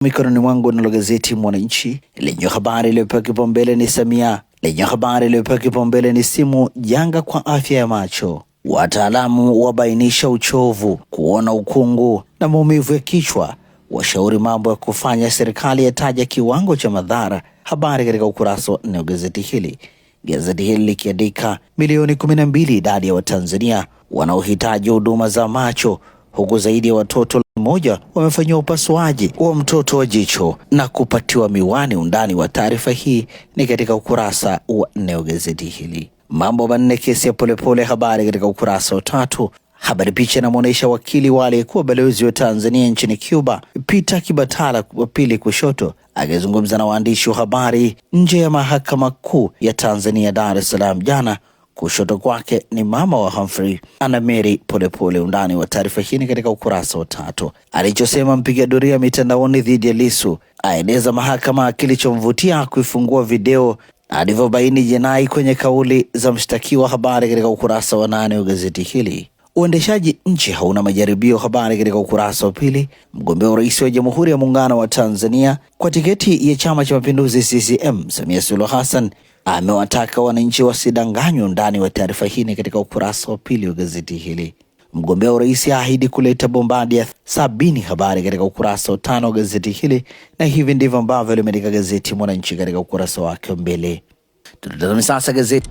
Mikononi mwangu nalo gazeti Mwananchi lenye habari iliyopewa kipaumbele ni Samia, lenye habari iliyopewa kipaumbele ni simu janga kwa afya ya macho. Wataalamu wabainisha uchovu, kuona ukungu na maumivu ya kichwa, washauri mambo ya kufanya, serikali yataja kiwango cha madhara. Habari katika ukurasa wa 4 wa gazeti hili. Gazeti hili likiandika milioni 12 idadi ya Watanzania wanaohitaji huduma za macho, huku zaidi ya watoto 1 wamefanyiwa upasuaji wa mtoto wa jicho na kupatiwa miwani. Undani wa taarifa hii ni katika ukurasa wa 4 wa gazeti hili. Mambo manne kesi ya Polepole, habari katika ukurasa wa 3. Habari picha inamuonesha wakili wa aliyekuwa balozi wa Tanzania nchini Cuba Peter Kibatala wa pili kushoto akizungumza na waandishi wa habari nje ya mahakama kuu ya Tanzania Dar es Salaam jana. Kushoto kwake ni mama wa Humphrey Anna Mary Polepole. Undani wa taarifa hii katika ukurasa wa 3. Alichosema mpiga doria mitandaoni dhidi ya Lissu, aeleza mahakama kilichomvutia kuifungua video, alivyobaini jinai kwenye kauli za mshtakiwa. Habari katika ukurasa wa 8 wa gazeti hili. Uendeshaji nchi hauna majaribio, habari katika ukurasa wa 2. Mgombea urais wa Jamhuri ya Muungano wa Tanzania kwa tiketi ya Chama cha Mapinduzi CCM Samia Suluhu Hassan amewataka wananchi wasidanganywe. Undani wa taarifa hii katika ukurasa wa 2 wa gazeti hili. Mgombea urais ahidi kuleta bombadi ya 70, habari katika ukurasa wa 5 wa gazeti hili, na hivi ndivyo ambavyo limeandika gazeti Mwananchi katika ukurasa wake mbele. Tutazame sasa gazeti